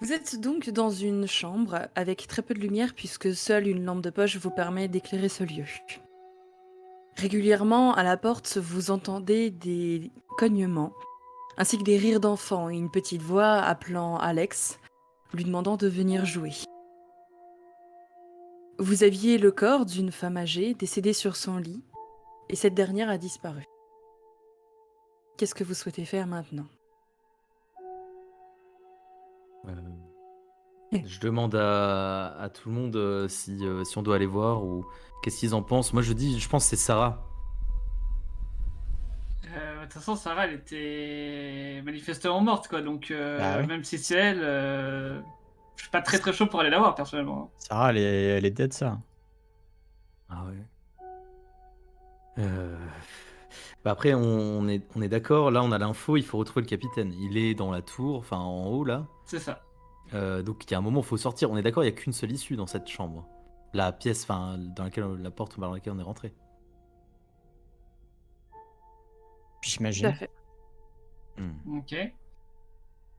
Vous êtes donc dans une chambre avec très peu de lumière puisque seule une lampe de poche vous permet d'éclairer ce lieu. Régulièrement, à la porte, vous entendez des cognements, ainsi que des rires d'enfants et une petite voix appelant Alex, lui demandant de venir jouer. Vous aviez le corps d'une femme âgée décédée sur son lit, et cette dernière a disparu. Qu'est-ce que vous souhaitez faire maintenant? Euh, je demande à tout le monde si on doit aller voir ou qu'est-ce qu'ils en pensent. Moi, je pense que c'est Sarah. De toute façon, Sarah, elle était manifestement morte, quoi. Donc, Bah oui. même si c'est elle, je suis pas très très chaud pour aller la voir, personnellement. Sarah, elle est dead, ça. Ah ouais. Euh, Bah après, on est d'accord. Là, on a l'info. Il faut retrouver le capitaine. Il est dans la tour, enfin en haut là. C'est ça. Donc il y a un moment, il faut sortir. On est d'accord. Il y a qu'une seule issue dans cette chambre. La pièce, enfin dans laquelle la porte par laquelle on est rentré. Tout à J'imagine. fait. Hmm. Ok.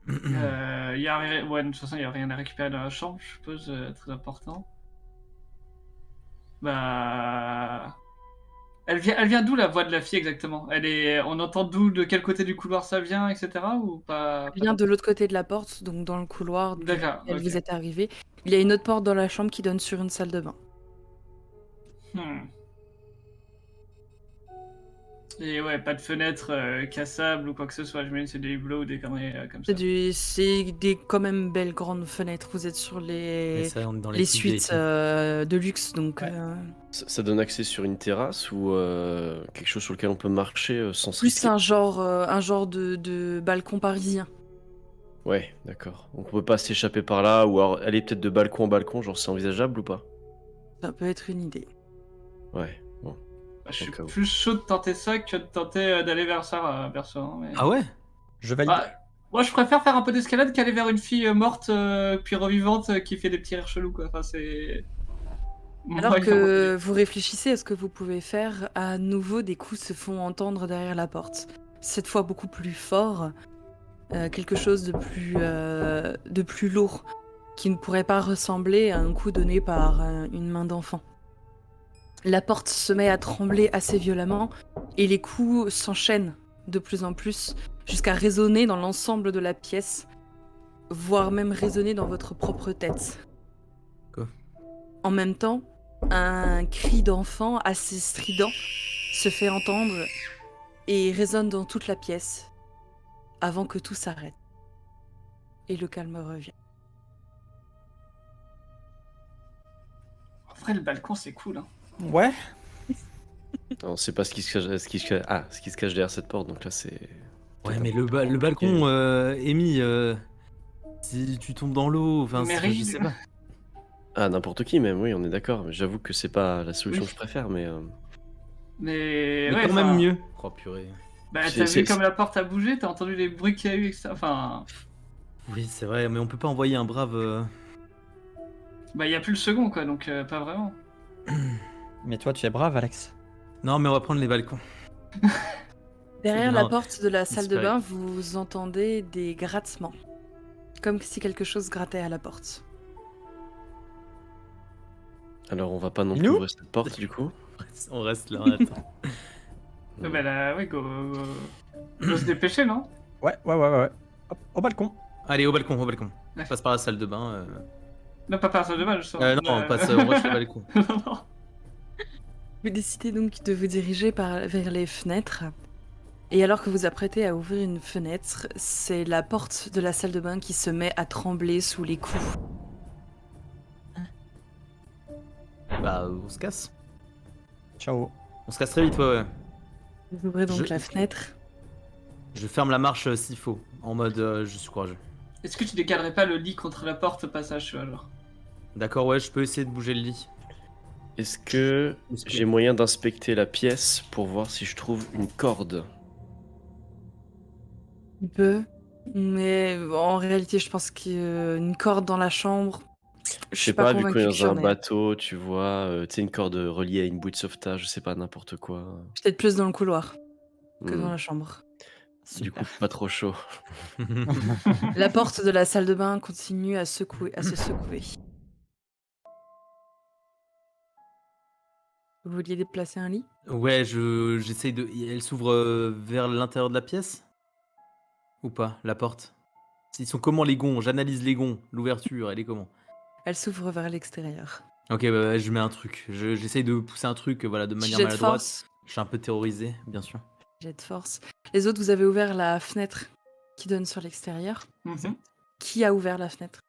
Y a rien... Ouais, de toute façon, il y a rien à récupérer dans la chambre, je suppose, très important. Bah... Elle vient d'où, la voix de la fille, exactement? On entend d'où, de quel côté du couloir ça vient, etc. Ou pas, Elle pas vient tant de que ça. l'autre côté de la porte, donc dans le couloir D'accord, duquel ok. vous êtes arrivé. Il y a une autre porte dans la chambre qui donne sur une salle de bain. Hmm. Et ouais, pas de fenêtre cassable ou quoi que ce soit. J'imagine que c'est des hublots ou des conneries comme ça. C'est des quand même belles grandes fenêtres. Vous êtes sur Mais ça, on est dans les les trucs suites VIP. de luxe, donc Ouais. Ça donne accès sur une terrasse ou quelque chose sur lequel on peut marcher sans se plus risquer? un genre de balcon parisien. Ouais, d'accord. Donc on peut pas s'échapper par là ou alors aller peut-être de balcon en balcon, genre c'est envisageable ou pas? Ça peut être une idée. Ouais, bon, Bah, je au suis cas où. plus chaud de tenter ça que de tenter d'aller vers Sarah, perso. Hein, mais... Ah ouais? Je valide. Bah, moi, je préfère faire un peu d'escalade qu'aller vers une fille morte puis revivante qui fait des petits rires chelous, quoi. Enfin, c'est. Alors Moi, à mon avis. que vous réfléchissez à ce que vous pouvez faire, à nouveau des coups se font entendre derrière la porte. Cette fois beaucoup plus fort, quelque chose de plus lourd, qui ne pourrait pas ressembler à un coup donné par une main d'enfant. La porte se met à trembler assez violemment et les coups s'enchaînent de plus en plus jusqu'à résonner dans l'ensemble de la pièce, voire même résonner dans votre propre tête. Quoi? En même temps, un cri d'enfant assez strident se fait entendre et résonne dans toute la pièce avant que tout s'arrête. Et le calme revient. En vrai, le balcon, c'est cool. Hein. Ouais. Alors, on sait pas ce qui se cache derrière cette porte, donc là c'est Ouais, peut-être un mais peu le, plus le compliqué. balcon, Amy, si tu tombes dans l'eau, enfin, Mais je rigide. sais pas. Ah, n'importe qui même, oui, on est d'accord. Mais j'avoue que c'est pas la solution Oui. que je préfère, mais Mais Mais ouais, quand même enfin. mieux. Oh purée. Bah, c'est t'as vu c'est- comme la porte a bougé, t'as entendu les bruits qu'il y a eu, etc. Enfin. Oui, c'est vrai, mais on peut pas envoyer un brave. Bah, il y a plus le second, quoi, donc pas vraiment. Mais toi, tu es brave, Alex. Non, mais on va prendre les balcons. C'est Derrière la bien porte de la salle de inspiré. bain, vous entendez des grattements, comme si quelque chose grattait à la porte. Alors on va pas non plus Nous? ouvrir cette porte du coup. On reste là, attends. Bah là, oui, go se dépêcher, non? Ouais. Hop, au balcon. Allez, au balcon, au balcon. Ouais. Passe par la salle de bain. Non, pas personne de mal, justement. Non, on rush le balcon. Non, non. Vous décidez donc de vous diriger vers les fenêtres. Et alors que vous apprêtez à ouvrir une fenêtre, c'est la porte de la salle de bain qui se met à trembler sous les coups. Bah, on se casse. Ciao. On se casse très vite, ouais. Vous ouvrez donc Je- la fenêtre. Je ferme la marche s'il faut, en mode je suis courageux. Est-ce que tu décalerais pas le lit contre la porte au passage, tu vois, genre? D'accord, ouais, je peux essayer de bouger le lit. Est-ce que j'ai moyen d'inspecter la pièce pour voir si je trouve une corde? Un peu. Mais en réalité, je pense qu'une corde dans la chambre, je Je suis sais pas pas, vu qu'on est convaincue qu'il dans y un en ait. bateau, tu vois, tu sais, une corde reliée à une bouée de sauvetage, je sais pas, n'importe quoi. Peut-être plus dans le couloir que dans Hmm. la chambre. Du coup, Super. pas trop chaud. La porte de la salle de bain continue à se secouer. Vous vouliez déplacer un lit? Ouais, j'essaye de. Elle s'ouvre vers l'intérieur de la pièce? Ou pas, la porte? Ils sont comment les gonds? J'analyse les gonds. L'ouverture, elle est comment? Elle s'ouvre vers l'extérieur. Ok, bah, je mets un truc. J'essaye de pousser un truc voilà, de Petit manière jet de maladroite. force. Je suis un peu terrorisé, bien sûr. Jet de force. Les autres, vous avez ouvert la fenêtre qui donne sur l'extérieur. Mhm. Qui a ouvert la fenêtre?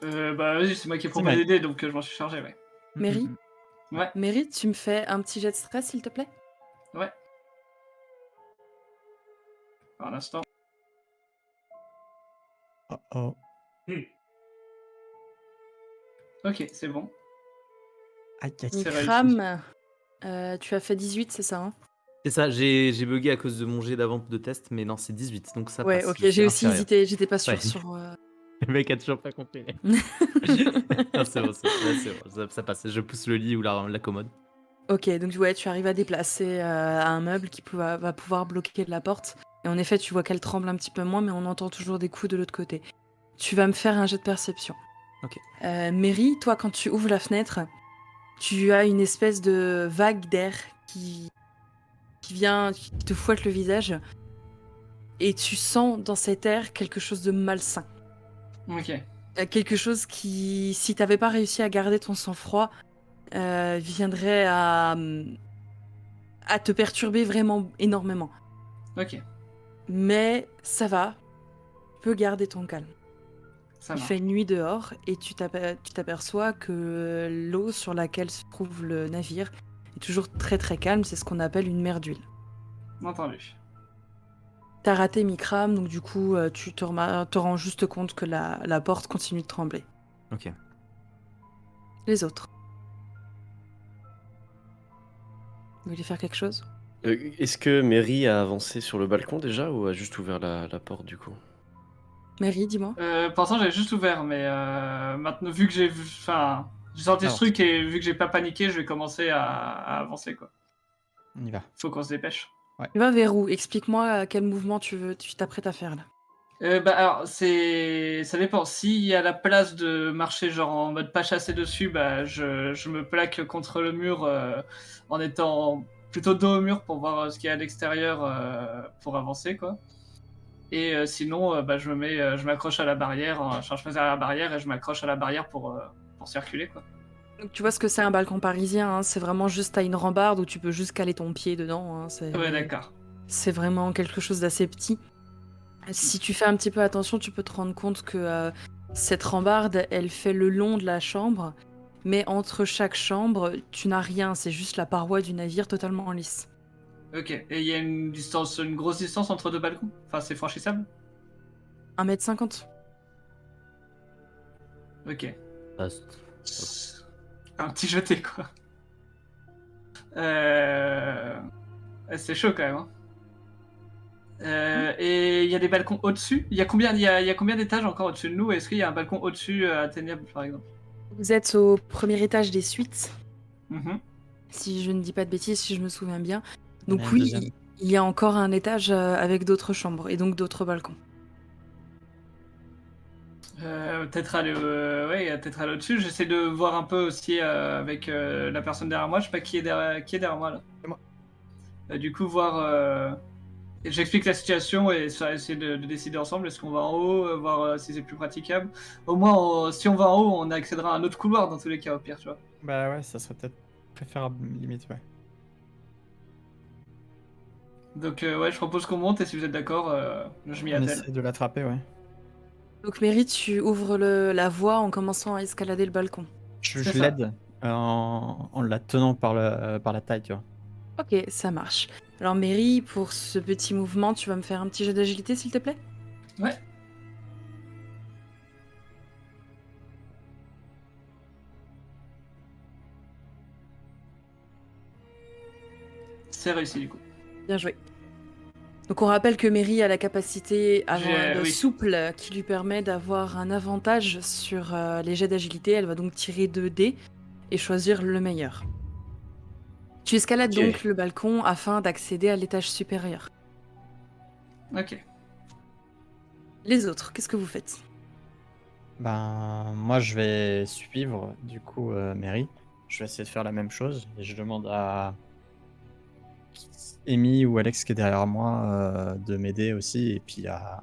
Bah vas-y, c'est moi qui ai proposé Mary. l'idée, donc je m'en suis chargé, ouais. Mary? Ouais, Mary, tu me fais un petit jet de stress, s'il te plaît? ouais. Un instant. Oh oh. Ok, c'est bon. Aïe, aïe. C'est Ikram, tu as fait 18, c'est ça, hein? C'est ça, j'ai bugué à cause de mon jet d'avant de test, mais non, c'est 18, donc ça Ouais, passe. ok, je suis j'ai aussi inférieur. hésité, j'étais pas sûre Ouais. sur... Le mec a toujours pas compris. Non, c'est bon, ça passe. Je pousse le lit ou la commode. Ok, donc ouais, tu arrives à déplacer un meuble qui va pouvoir bloquer la porte. Et en effet, tu vois qu'elle tremble un petit peu moins, mais on entend toujours des coups de l'autre côté. Tu vas me faire un jet de perception. Ok. Mary, toi, quand tu ouvres la fenêtre, tu as une espèce de vague d'air qui vient, qui te fouette le visage. Et tu sens dans cet air quelque chose de malsain. Ok. Quelque chose qui, si t'avais pas réussi à garder ton sang-froid, viendrait à te perturber vraiment énormément. Ok, Mais ça va, tu peux garder ton calme. ça Il marche. fait nuit dehors et tu t'aperçois que l'eau sur laquelle se trouve le navire est toujours très très calme, c'est ce qu'on appelle une mer d'huile. Entendu. T'as raté Mikram, donc du coup tu te rends juste compte que la porte continue de trembler. Ok. Les autres. Vous voulez faire quelque chose? Est-ce que Mary a avancé sur le balcon déjà ou a juste ouvert la porte du coup? Mary, dis-moi. Pour l'instant, j'avais juste ouvert, mais maintenant, vu que j'ai vu. Enfin, j'ai sorti ce Alors. truc et vu que j'ai pas paniqué, je vais commencer à avancer, quoi. On y va. Faut qu'on se dépêche. Tu vas vers où? Explique-moi quel mouvement tu t'apprêtes à faire là. Bah alors, ça dépend. S'il y a la place de marcher genre en mode pas chassé dessus, bah je me plaque contre le mur en étant plutôt dos au mur pour voir ce qu'il y a à l'extérieur pour avancer, quoi. Et sinon, bah je m'accroche à la barrière, enfin, je me mets à la barrière et je m'accroche à la barrière pour circuler, quoi. Donc, tu vois ce que c'est un balcon parisien, hein, c'est vraiment juste à une rambarde où tu peux juste caler ton pied dedans. Hein, Ouais, d'accord. c'est vraiment quelque chose d'assez petit. Si tu fais un petit peu attention, tu peux te rendre compte que cette rambarde, elle fait le long de la chambre, mais entre chaque chambre, tu n'as rien, c'est juste la paroi du navire totalement en lisse. Ok. Et il y a une grosse distance entre deux balcons? Enfin, c'est franchissable? 1,50 m. Ok. Ah, Un petit jeté, quoi. C'est chaud quand même, hein. Et il y a des balcons au-dessus. Il y a combien d'étages encore au-dessus de nous? Est-ce qu'il y a un balcon au-dessus atteignable, par exemple? Vous êtes au premier étage des suites, Mhm. si je ne dis pas de bêtises, si je me souviens bien. Il y en Donc a un oui, deuxième. il y a encore un étage avec d'autres chambres et donc d'autres balcons. Peut-être aller, ouais, peut-être aller au-dessus. J'essaie de voir un peu aussi avec la personne derrière moi. Je sais pas qui est derrière moi là. C'est moi. Du coup, voir. J'explique la situation et ça va essayer de décider ensemble. Est-ce qu'on va en haut, voir si c'est plus praticable. Au moins, si on va en haut, on accédera à un autre couloir dans tous les cas, au pire, tu vois. Bah ouais, ça serait peut-être préférable, limite, ouais. Donc, ouais, je propose qu'on monte et si vous êtes d'accord, je m'y On attelle. essaie de l'attraper, ouais. Donc Mary, tu ouvres la voie en commençant à escalader le balcon. C'est Je ça. l'aide en la tenant par la taille, tu vois. Ok, ça marche. Alors Mary, pour ce petit mouvement, tu vas me faire un petit jet d'agilité, s'il te plaît? Ouais. C'est réussi du coup. Bien joué. Donc on rappelle que Mary a la capacité Oui. souple qui lui permet d'avoir un avantage sur les jets d'agilité. Elle va donc tirer 2 dés et choisir le meilleur. Tu escalades Ok. donc le balcon afin d'accéder à l'étage supérieur. Ok. Les autres, qu'est-ce que vous faites? Ben, moi, je vais suivre, du coup, Mary. Je vais essayer de faire la même chose. Et je demande à Amy ou Alex qui est derrière moi de m'aider aussi. Et puis à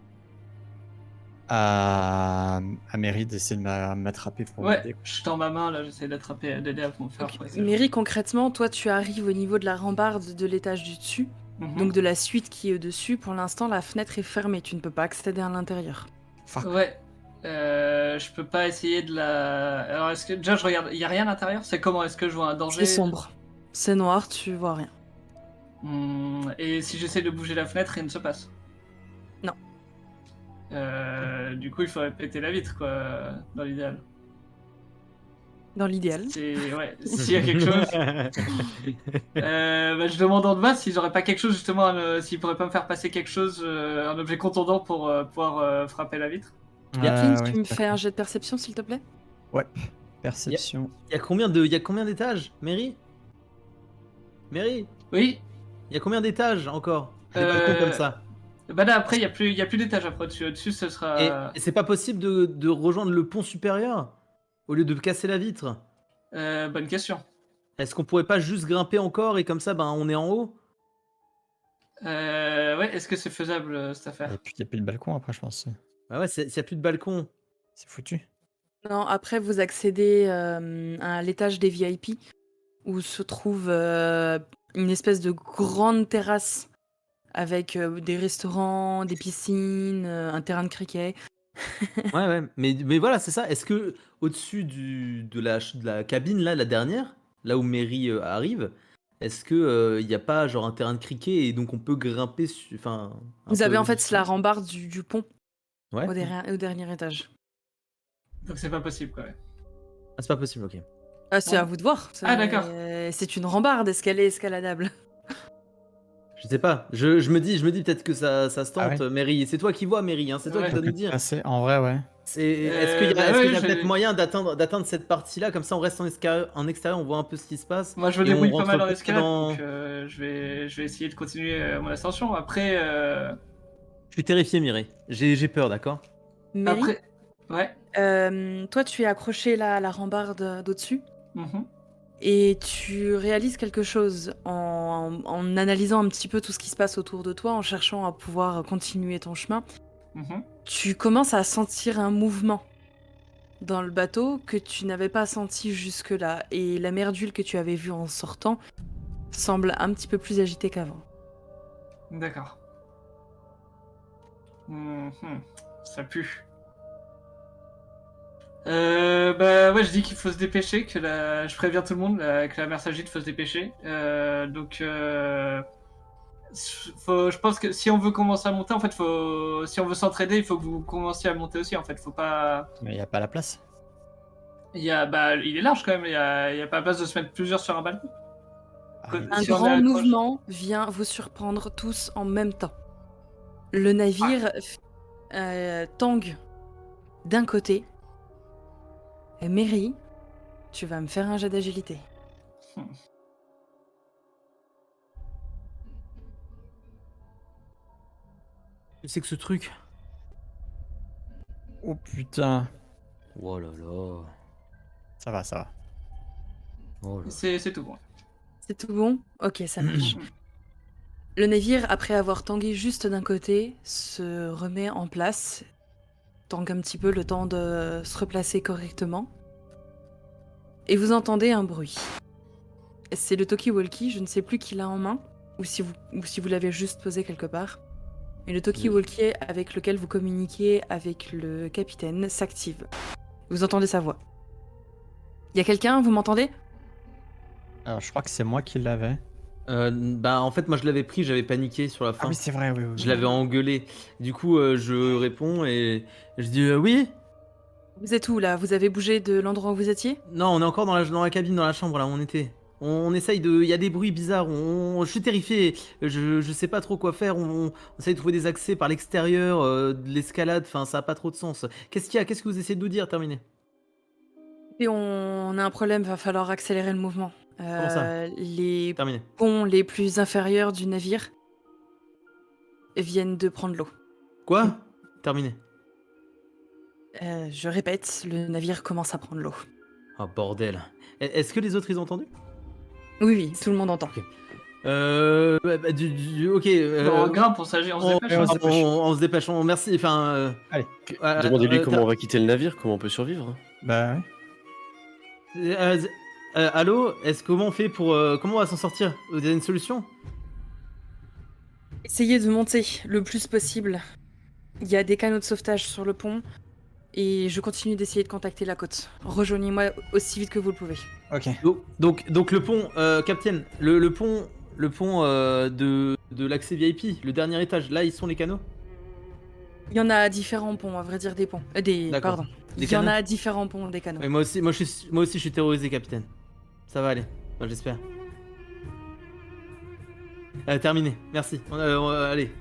Mary d'essayer de m'attraper pour Ouais, m'aider, quoi. je tends ma main là, j'essaie d'aider à me faire Ok. passer. Mary, concrètement, toi, tu arrives au niveau de la rambarde de l'étage du dessus, Mhm. donc de la suite qui est au-dessus. Pour l'instant, la fenêtre est fermée, tu ne peux pas accéder à l'intérieur. Fuck. Ouais. Je peux pas essayer de la. Alors, est-ce que. Déjà, je regarde. Il y a rien à l'intérieur? C'est comment? Est-ce que je vois un danger? C'est sombre. C'est noir, tu vois rien. Et si j'essaie de bouger la fenêtre, rien ne se passe? Non. Du coup, il faudrait péter la vitre, quoi, dans l'idéal. Dans l'idéal. Ouais, s'il y a quelque chose. Je demande en bas si j'aurais pas quelque chose, justement, s'il pourrait pas me faire passer quelque chose, un objet contondant pour pouvoir frapper la vitre. Clint, Ouais, tu me fais un d'accord. jet de perception, s'il te plaît? Ouais. Perception. Il y a combien d'étages, Mary? Mary, Oui. il y a combien d'étages encore? Des Euh, balcons comme ça. Bah là, après, il y a plus d'étage après au-dessus. Au-dessus, ce Et, sera. et c'est pas possible de rejoindre le pont supérieur au lieu de casser la vitre? Bonne question. Est-ce qu'on pourrait pas juste grimper encore et comme ça, ben, on est en haut? Ouais, est-ce que c'est faisable, cette affaire? Et puis, il n'y a plus de balcon après, je pense. Bah ouais, s'il y a plus de balcon. C'est foutu. Non, après, vous accédez à l'étage des VIP, où se trouve une espèce de grande terrasse avec des restaurants, des piscines, un terrain de cricket. Ouais, ouais. Mais voilà, c'est ça. Est-ce que au-dessus de la cabine, là, la dernière, là où Mary arrive, est-ce que il n'y a pas genre un terrain de cricket et donc on peut grimper enfin, un Vous avez peu en fait la dessus? rambarde du pont Ouais. au dernier étage. Donc c'est pas possible, quoi. Ouais. Ah, c'est pas possible, ok. Ah, c'est Ouais. à vous de voir. Ah, d'accord. C'est une rambarde, est-ce qu'elle est escaladable? Je sais pas. Je me dis peut-être que ça se Ah tente, ouais? Mary. C'est toi qui vois, Mary, hein. C'est toi qui Ouais. dois Peut nous dire. passer. En vrai, ouais. Est-ce qu'il y a, Bah est-ce qu'il ouais, y a peut-être je... moyen d'atteindre cette partie-là, comme ça on reste en extérieur, on voit un peu ce qui se passe Moi, je me et on débrouille pas rentre mal en pas escalade, dans. donc je vais essayer de continuer mon ascension. Après, Je suis terrifié, Mireille. J'ai peur, d'accord? Mary, après, ouais. toi, tu es accroché là à la rambarde d'au-dessus Mhm. et tu réalises quelque chose en analysant un petit peu tout ce qui se passe autour de toi, en cherchant à pouvoir continuer ton chemin. Mhm. Tu commences à sentir un mouvement dans le bateau que tu n'avais pas senti jusque-là, et la mer d'huile que tu avais vue en sortant semble un petit peu plus agitée qu'avant. D'accord. Mhm. Ça pue. Bah ouais, je dis qu'il faut se dépêcher, je préviens tout le monde que la mer s'agite, faut se dépêcher. Je pense que si on veut commencer à monter, en fait, si on veut s'entraider, il faut que vous commenciez à monter aussi. En fait, faut pas. Mais il n'y a pas la place. Il est large quand même. Il y a pas la place de se mettre plusieurs sur un balcon. Ah, Que- il- Un si on est grand accroché. mouvement vient vous surprendre tous en même temps. Le navire tangue d'un côté, et Mary, tu vas me faire un jet d'agilité. C'est que ce truc. Oh putain. Oh là là. Ça va, ça va. Oh là. C'est tout bon. C'est tout bon? Ok, ça marche. Le navire, après avoir tangué juste d'un côté, se remet en place, tangue un petit peu le temps de se replacer correctement. Et vous entendez un bruit. C'est le talkie-walkie, je ne sais plus qui l'a en main, ou si vous l'avez juste posé quelque part. Et le talkie-walkie avec lequel vous communiquiez avec le capitaine s'active. Vous entendez sa voix. Y a quelqu'un, vous m'entendez? Alors, je crois que c'est moi qui l'avais. Bah en fait moi je l'avais pris, j'avais paniqué sur la Ah fin. oui, c'est vrai, oui, oui. Je l'avais engueulé. Du coup je réponds et je dis oui. Vous êtes où là? Vous avez bougé de l'endroit où vous étiez? Non, on est encore dans la cabine, dans la chambre là où on était. On essaye de. Il y a des bruits bizarres. Je suis terrifié. Je sais pas trop quoi faire. On essaye de trouver des accès par l'extérieur, de l'escalade. Enfin, ça a pas trop de sens. Qu'est-ce qu'il y a? Qu'est-ce que vous essayez de nous dire? Terminé. Et on a un problème, va falloir accélérer le mouvement. Comment ça? Les Terminé. ponts les plus inférieurs du navire viennent de prendre l'eau. Quoi? Terminé. Je répète, le navire commence à prendre l'eau. Oh bordel. Est-ce que les autres ils ont entendu? Oui, oui, tout le monde entend. Ok. Ok. Bon, on grimpe, on s'agit, on se dépêche. on hein. se dépêche. On se dépêche. Merci. Enfin. Demandez-lui comment on va quitter le navire, comment on peut survivre. Bah ouais. Allô? Comment on fait pour comment on va s'en sortir? Vous avez une solution? Essayez de monter le plus possible. Il y a des canaux de sauvetage sur le pont. Et je continue d'essayer de contacter la côte. Rejoignez-moi aussi vite que vous le pouvez. Ok. Donc le pont, Captain, le pont de l'accès VIP, le dernier étage, là ils sont les canaux? Il y en a différents ponts, à vrai dire des ponts. D'accord. Pardon. Des Il y en canaux? a différents ponts, des canaux. Ouais, moi aussi je suis terrorisé, Capitaine. Ça va aller, moi, j'espère. Terminé, merci. Allez.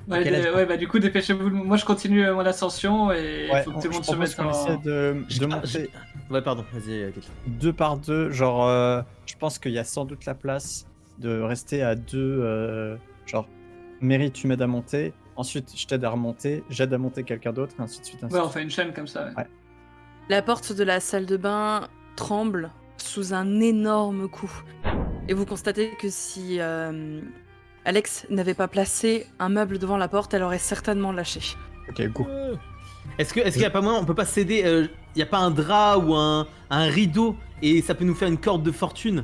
Ouais, Ok, let's go. ouais, bah du coup, dépêchez-vous. Moi, je continue mon ascension et il Ouais, faut que tout le je monde se propose mette qu'on en... essaie de monter Ouais, pardon, vas-y, Capitaine. 2 par 2. Genre, je pense qu'il y a sans doute la place de rester à 2. Genre, Mary, tu m'aides à monter. Ensuite, je t'aide à remonter. J'aide à monter quelqu'un d'autre, et ainsi de suite. ainsi Ouais, de on fait une chaîne comme ça. Ouais. La porte de la salle de bain tremble sous un énorme coup. Et vous constatez que si Alex n'avait pas placé un meuble devant la porte, elle aurait certainement lâché. suite. Ok, go. Est-ce qu'il y a pas moyen, on peut pas céder, il y a pas un drap ou un rideau et ça peut nous faire une corde de fortune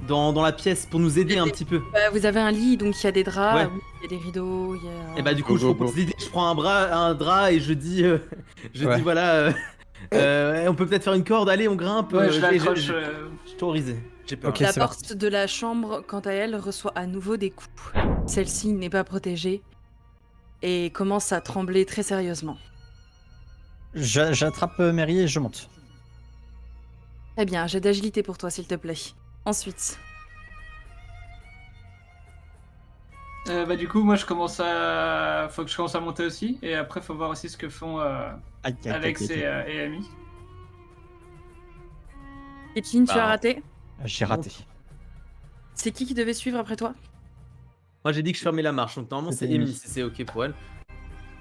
dans la pièce pour nous aider un petit peu? Vous avez un lit, donc il y a des draps, Ouais. oui, il y a des rideaux, il y a... Et bah du coup Go, je go, propose go. l'idée, je prends un drap et je dis Ouais. voilà, on peut peut-être faire une corde, allez on grimpe. Ouais, je et l'accroche. je suis terrorisé, j'ai peur. Ok, La c'est porte de la chambre, quant à elle, reçoit à nouveau des coups. Celle-ci n'est pas protégée et commence à trembler très sérieusement. J'attrape Mary et je monte. Très bien, j'ai d'agilité pour toi, s'il te plaît. Ensuite, Bah du coup, moi, faut que je commence à monter aussi. Et après, faut voir aussi ce que font Aïe, aïe, Alex aïe, aïe. et Amy. Étienne, tu Bah. as raté. J'ai raté. C'est qui devait suivre après toi? Moi j'ai dit que je fermais la marche, donc normalement c'est C'était Amy Amy. si c'est ok pour elle.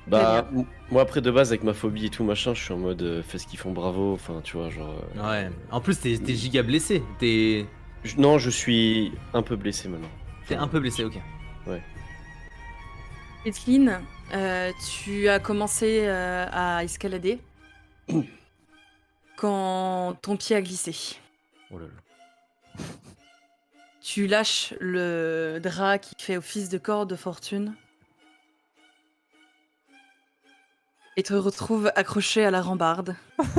Bah, moi après de base avec ma phobie et tout machin, je suis en mode fais ce qu'ils font, bravo. Enfin, tu vois, genre. Ouais, en plus t'es giga blessé, t'es Non, je suis un peu blessé maintenant. un peu blessé, ok. Étienne, tu as commencé à escalader quand ton pied a glissé. Oh là là. Tu lâches le drap qui fait office de corde de fortune et te retrouves accroché à la rambarde,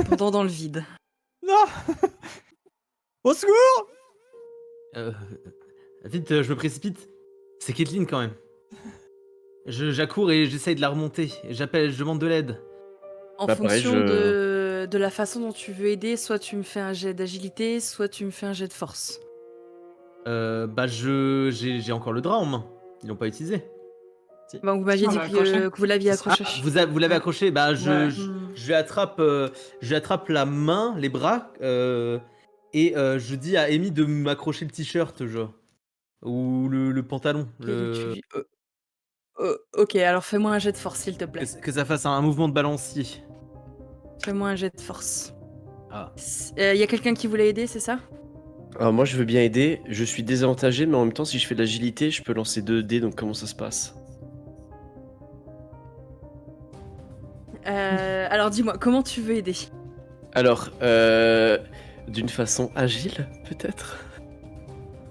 pendant dans le vide. Non. Au secours. Vite, je me précipite. C'est Caitlyn quand même. J'accours et j'essaye de la remonter. Je demande de l'aide. En Bah, pareil, fonction de la façon dont tu veux aider, soit tu me fais un jet d'agilité, soit tu me fais un jet de force. J'ai encore le drap en main. Ils l'ont pas utilisé. Bon, vous m'aviez On dit l'a accroché. que vous l'aviez accroché. Vous l'avez accroché. Bah Ouais. je lui attrape la main, les bras, et je dis à Amy de m'accrocher le t-shirt, genre. Ou le pantalon. Ok, alors fais-moi un jet de force, s'il te plaît. Que ça fasse un mouvement de balancier. Fais-moi un jet de force. Ah. Y a quelqu'un qui voulait aider, c'est ça? Alors moi je veux bien aider, je suis désavantagé, mais en même temps si je fais de l'agilité, je peux lancer 2 dés, donc comment ça se passe? Alors dis-moi, comment tu veux aider? Alors, d'une façon agile, peut-être?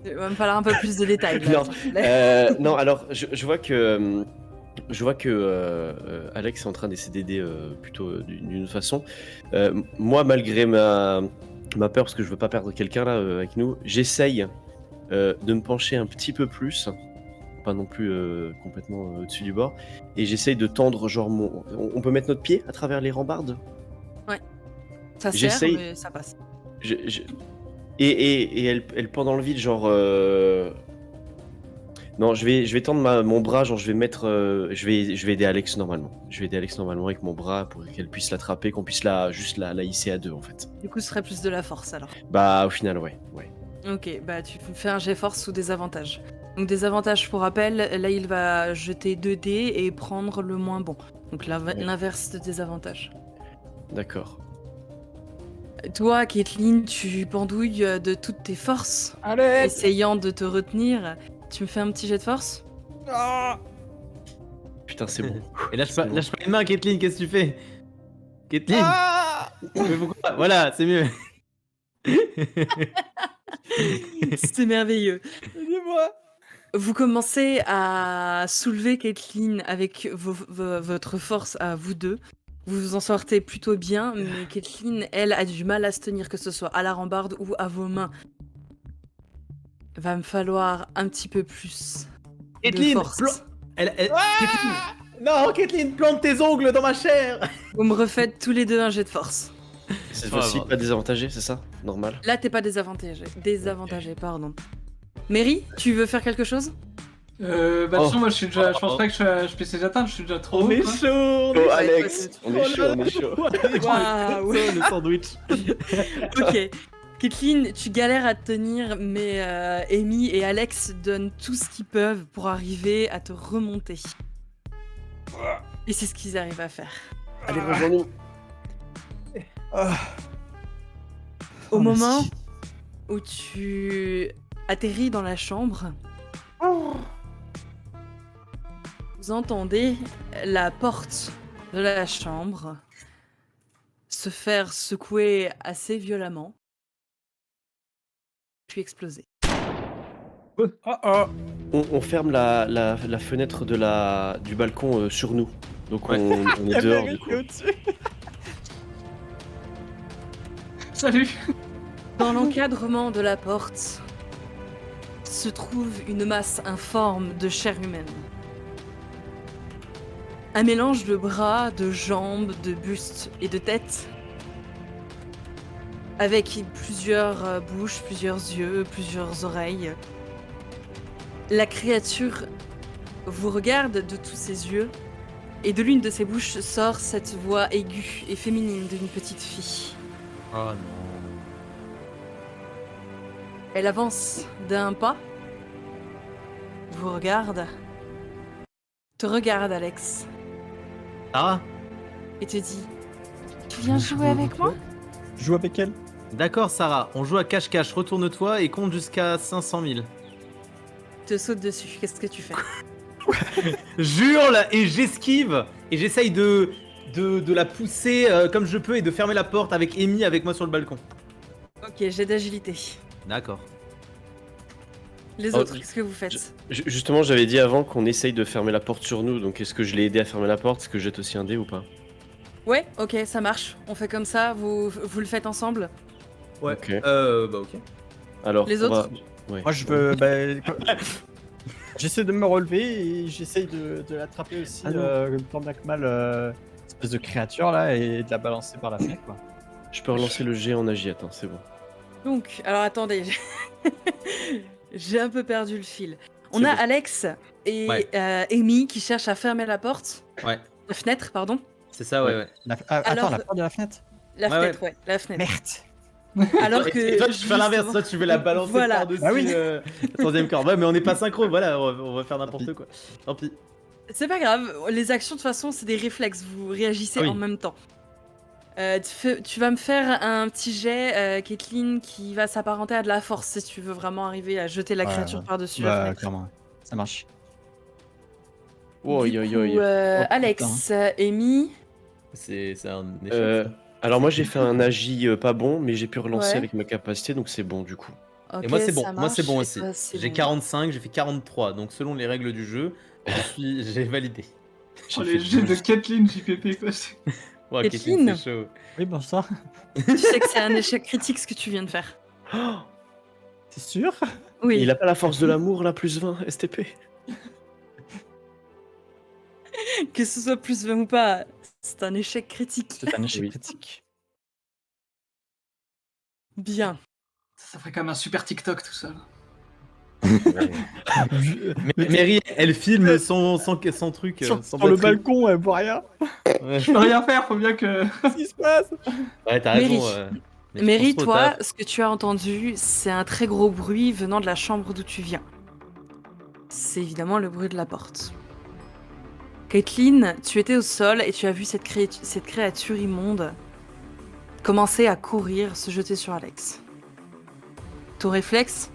Il va me falloir un peu plus de détails. Là, Non, s'il te plaît. non, alors je vois que Alex est en train d'essayer d'aider plutôt d'une autre façon. Moi, malgré ma peur, parce que je veux pas perdre quelqu'un là avec nous, j'essaye de me pencher un petit peu plus, pas non plus complètement au-dessus du bord, et j'essaye de tendre genre on peut mettre notre pied à travers les rambardes. Ça sert, j'essaye- mais ça passe. Et elle pend dans le vide, genre. Non, je vais tendre mon bras, genre je vais mettre. Je vais aider Alex normalement. Je vais aider Alex normalement avec mon bras pour qu'elle puisse l'attraper, qu'on puisse juste la hisser à 2 en fait. Du coup, ce serait plus de la force alors. Bah, au final, ouais. Ok, bah tu fais un jet force sous désavantage. Donc des avantages pour rappel, là il va jeter 2 dés et prendre le moins bon. Donc l'inverse de tes avantages. D'accord. Toi, Kathleen, tu pendouilles de toutes tes forces, Allez. essayant de te retenir. Tu me fais un petit jet de force? Ah. Putain, c'est bon. Et lâche C'est pas, bon. lâche pas les mains, Kathleen, qu'est-ce que tu fais? Kathleen Ah. Mais pourquoi? Voilà, c'est mieux. C'était merveilleux. Aidez-moi. Vous commencez à soulever Kathleen avec votre force à vous deux. Vous vous en sortez plutôt bien, mais Kathleen, elle, a du mal à se tenir, que ce soit à la rambarde ou à vos mains. Va me falloir un petit peu plus de Kathleen, force. Kathleen. Non, Kathleen, plante tes ongles dans ma chair. Vous me refaites tous les deux un jet de force. Cette Ouais, fois-ci, bon. pas désavantagé, c'est ça? Normal. Là, t'es pas désavantagé, pardon. Mary, tu veux faire quelque chose? De toute façon, moi, je pense pas que je puisse les atteindre, je suis déjà trop On haut. est quoi. chaud. on est Oh, chaud. Alex, on est chaud, on est chaud. Waouh. Le sandwich. Ok. Kathleen, tu galères à te tenir, mais Amy et Alex donnent tout ce qu'ils peuvent pour arriver à te remonter. Et c'est ce qu'ils arrivent à faire. Allez, rejoins-nous. Au Oh, moment merci. où tu atterris dans la chambre, vous entendez la porte de la chambre se faire secouer assez violemment, puis exploser. On ferme la fenêtre du balcon sur nous. Donc Ouais. on est dehors du coup. Salut. Dans l'encadrement de la porte se trouve une masse informe de chair humaine. Un mélange de bras, de jambes, de bustes et de têtes, avec plusieurs bouches, plusieurs yeux, plusieurs oreilles. La créature vous regarde de tous ses yeux, et de l'une de ses bouches sort cette voix aiguë et féminine d'une petite fille. Oh non. Elle avance d'un pas, vous regarde, te regarde Alex, Sarah. et te dit « Tu viens jouer avec moi ?» Je joue avec elle. D'accord, Sarah. On joue à cache-cache. Retourne-toi et compte jusqu'à 500 000. Te saute dessus, qu'est-ce que tu fais? J'hurle et j'esquive et j'essaye de la pousser comme je peux et de fermer la porte avec Amy avec moi sur le balcon. Ok, j'ai d'agilité. D'accord. Les Oh, autres, qu'est-ce que vous faites? Justement, j'avais dit avant qu'on essaye de fermer la porte sur nous. Donc est-ce que je l'ai aidé à fermer la porte? Est-ce que je jette aussi un dé ou pas? Ouais, ok, ça marche. On fait comme ça, vous le faites ensemble? Ouais. Ok. Bah ok. Alors, Les on autres va- ouais. Moi, je veux. J'essaie de me relever et j'essaie de l'attraper aussi, Ah non. tant bien que mal, espèce de créature là, et de la balancer par la fenêtre, quoi. Je peux relancer le jet en agi, attends, c'est bon. Donc, alors attendez, j'ai un peu perdu le fil. On C'est a bon. Alex et Ouais. Amy qui cherchent à fermer la porte. Ouais. La fenêtre, pardon. C'est ça, ouais, ouais. Attends, Alors- la porte de la fenêtre. La Ouais, fenêtre, ouais, la fenêtre. Merde. Alors que. Et toi, tu fais l'inverse. justement- Toi, tu veux la balancer Voilà. par-dessus Ah oui. la troisième corde. Ouais, mais on n'est pas synchro. Voilà, on va faire n'importe quoi. Tant pis. C'est pas grave, les actions de toute façon c'est des réflexes, vous réagissez Ah oui. en même temps. Tu vas me faire un petit jet, Kathleen, qui va s'apparenter à de la force si tu veux vraiment arriver à jeter la Ouais, créature ouais. par-dessus la Bah, fenêtre. clairement. Ça marche. Oh, Du oi, coup, oi, oi. Oh, Alex, Amy, C'est un échec. Euh, alors moi j'ai fait un agi pas bon, mais j'ai pu relancer Ouais. avec ma capacité, donc c'est bon du coup. ça. ok, Et moi, c'est bon. ça Moi, c'est bon marche, aussi. et toi, c'est J'ai bon. 45, j'ai fait 43. Donc, selon les règles du jeu, j'ai validé. Oh, J'ai les fait jets de 12. Kathleen JPP, quoi. Ouais, Kathleen. c'est chaud. Oui, bonsoir. Tu sais que c'est un échec critique ce que tu viens de faire. Oh, T'es sûr? Oui, il a pas la force de l'amour là, plus 20 STP. que ce soit plus 20 ou pas, c'est un échec critique. C'est un échec Oui. critique. Bien. Ça ferait comme un super TikTok tout ça. Mais Mary, elle filme son truc. Sur, son sur le batterie. balcon, elle voit rien. Ouais, Je peux rien faire, faut bien que. Qu'est-ce qui se passe? Ouais, t'as Mary. raison. mais tu Mary, penses trop au toi, taf. ce que tu as entendu, c'est un très gros bruit venant de la chambre d'où tu viens. c'est évidemment le bruit de la porte. Caitlin, tu étais au sol et tu as vu cette créature immonde commencer à courir, se jeter sur Alex. Ton réflexe,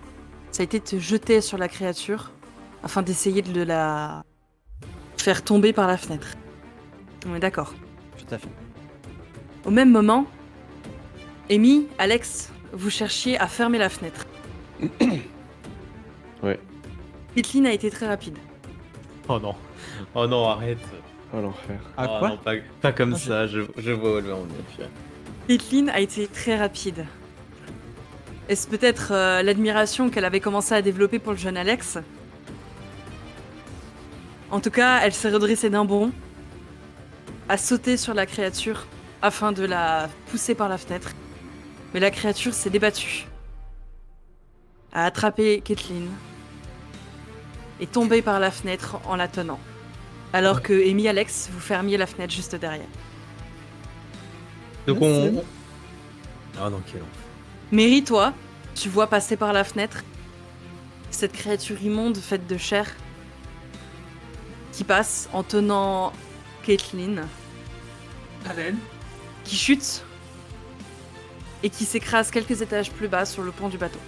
ça a été de te jeter sur la créature afin d'essayer de la faire tomber par la fenêtre. On est d'accord. Tout à fait. Au même moment, Amy, Alex, vous cherchiez à fermer la fenêtre. Ouais. Caitlin a été très rapide. Oh non, arrête. Oh l'enfer. Ah Oh quoi non, pas comme Ah, ça, je vois Oliver en effet. Caitlin a été très rapide. Est-ce peut-être l'admiration qu'elle avait commencé à développer pour le jeune Alex? En tout cas, elle s'est redressée d'un bond, a sauté sur la créature afin de la pousser par la fenêtre. Mais la créature s'est débattue, a attrapé Caitlin et tombé par la fenêtre en la tenant. Alors que Amy, Alex, vous fermiez la fenêtre juste derrière. Donc Merci. on... Ah non, quel enfer. Mary, toi, tu vois passer par la fenêtre cette créature immonde faite de chair qui passe en tenant Caitlin, Haleine. qui chute et qui s'écrase quelques étages plus bas sur le pont du bateau.